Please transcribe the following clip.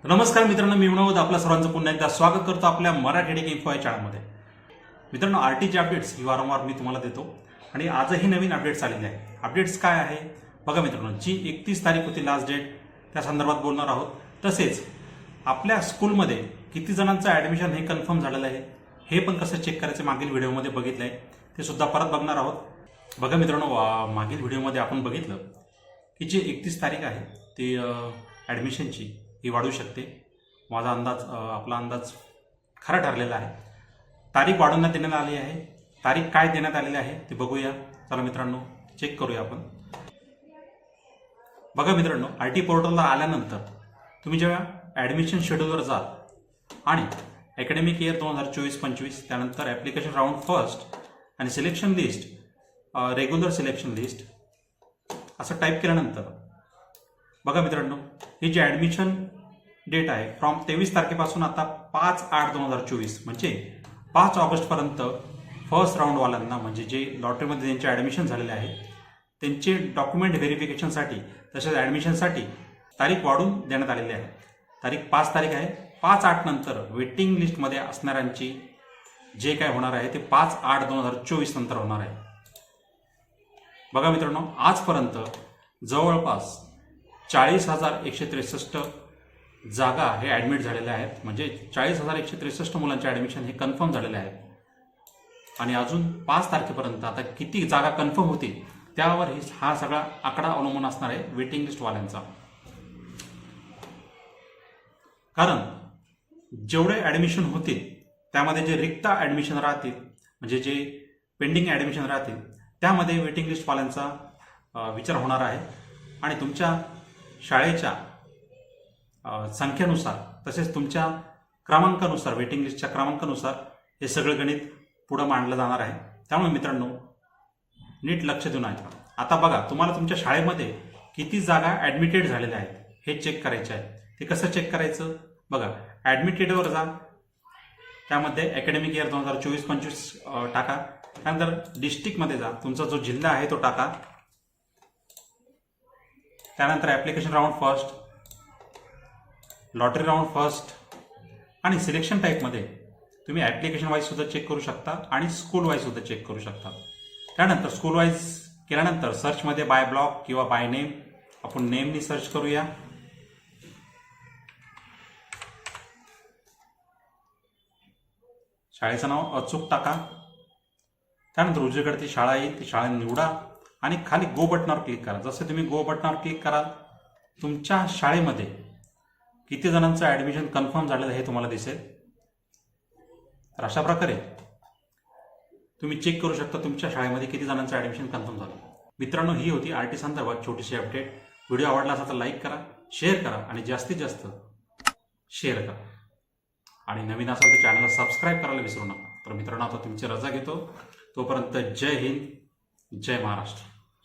नमस्कार मित्रांनो, मी विनोद आपल्या सर्वांचं पुन्हा एकदा स्वागत करतो आपल्या मराठी टेक इन्फो या चॅनलमध्ये. मित्रांनो, आरटीची अपडेट्स ही वारंवार मी तुम्हाला देतो आणि आजही नवीन अपडेट्स आलेले आहे. अपडेट्स काय आहे बघा मित्रांनो, जी 31 तारीख होती लास्ट डेट, त्या संदर्भात बोलणार आहोत. तसेच आपल्या स्कूलमध्ये किती जणांचं ॲडमिशन हे कन्फर्म झालेलं आहे हे पण कसं चेक करायचं मागील व्हिडिओमध्ये बघितलं आहे, ते सुद्धा परत बघणार आहोत. बघा मित्रांनो, मागील व्हिडिओमध्ये आपण बघितलं की जी 31 तारीख आहे ती ॲडमिशनची ही वाढू शकते. माझा अंदाज, आपला अंदाज खरा ठरलेला आहे. तारीख वाढवण्यात देण्यात आली आहे. तारीख काय देण्यात आलेली आहे ते बघूया. चला मित्रांनो, चेक करूया आपण. बघा मित्रांनो, आरटी पोर्टलला आल्यानंतर तुम्ही जेव्हा ॲडमिशन शेड्यूलवर जाल आणि अकॅडमिक इयर 2024-25 त्यानंतर ॲप्लिकेशन राऊंड फर्स्ट आणि selection list, regular selection list असं टाईप केल्यानंतर बघा मित्रांनो, ही जी ॲडमिशन डेट आहे फ्रॉम 23 तारखेपासून आता 5/8/2024 म्हणजे 5 ऑगस्टपर्यंत फर्स्ट राऊंडवाल्यांना, म्हणजे जे लॉटरीमध्ये ज्यांचे ॲडमिशन झालेले आहे त्यांचे डॉक्युमेंट व्हेरिफिकेशनसाठी तसेच ॲडमिशनसाठी तारीख वाढून देण्यात आलेली आहे. तारीख 5 तारीख आहे. 5/8 नंतर वेटिंग लिस्टमध्ये असणाऱ्यांची जे काय होणार आहे ते 5/8/2024 नंतर होणार आहे. बघा मित्रांनो, आजपर्यंत जवळपास 40,163 जागा हे ॲडमिट झालेल्या आहेत. म्हणजे 40,163 मुलांचे ॲडमिशन हे कन्फर्म झालेले आहे. आणि अजून 5 तारखेपर्यंत आता किती जागा कन्फर्म होतील त्यावर हा सगळा आकडा अवलंबून असणार आहे वेटिंग लिस्टवाल्यांचा. कारण जेवढे ॲडमिशन होतील त्यामध्ये जे रिक्त ॲडमिशन राहतील, म्हणजे जे पेंडिंग ॲडमिशन राहतील, त्यामध्ये वेटिंग लिस्टवाल्यांचा विचार होणार आहे. आणि तुमच्या शाळेच्या संख्येनुसार तसेच तुमच्या क्रमांकानुसार, वेटिंग लिस्टच्या क्रमांकानुसार हे सगळं गणित पुढं मांडलं जाणार आहे. त्यामुळे मित्रांनो, नीट लक्ष देऊन ऐका. आता बघा, तुम्हाला तुमच्या शाळेमध्ये किती जागा ॲडमिटेड झालेल्या आहेत हे चेक करायचे आहे. ते कसं चेक करायचं बघा, ॲडमिटेडवर जा, त्यामध्ये अकॅडमिक इयर 2024-25 टाका. त्यानंतर डिस्ट्रिक्टमध्ये जा, तुमचा जो जिल्हा आहे तो टाका. त्यानंतर application round first, lottery round first आणि सिलेक्शन टाईपमध्ये तुम्ही ॲप्लिकेशन वाईज सुद्धा चेक करू शकता आणि स्कूल वाईज सुद्धा चेक करू शकता. त्यानंतर स्कूल वाईज केल्यानंतर सर्चमध्ये बाय ब्लॉक किंवा बाय नेम, आपण नेमनी सर्च करूया. शाळेचं नाव अचूक टाका. त्यानंतर उजवीकडे ती शाळा येईल, ती शाळा निवडा आणि खाली गो बटनावर क्लिक करा. जसं तुम्ही गो बटनावर क्लिक कराल, तुमच्या शाळेमध्ये किती जणांचं ॲडमिशन कन्फर्म झालेलं हे तुम्हाला दिसेल. तर अशा प्रकारे तुम्ही चेक करू शकता तुमच्या शाळेमध्ये किती जणांचं ॲडमिशन कन्फर्म झालं. मित्रांनो, ही होती आरटी संदर्भात छोटीशी अपडेट. व्हिडिओ आवडला असेल तर लाईक करा, शेअर करा आणि जास्तीत जास्त शेअर करा. आणि नवीन असाल तर चॅनलला सबस्क्राईब करायला विसरू नका. तर मित्रांनो, आता तुमची रजा घेतो. तोपर्यंत जय हिंद, जय महाराष्ट्र.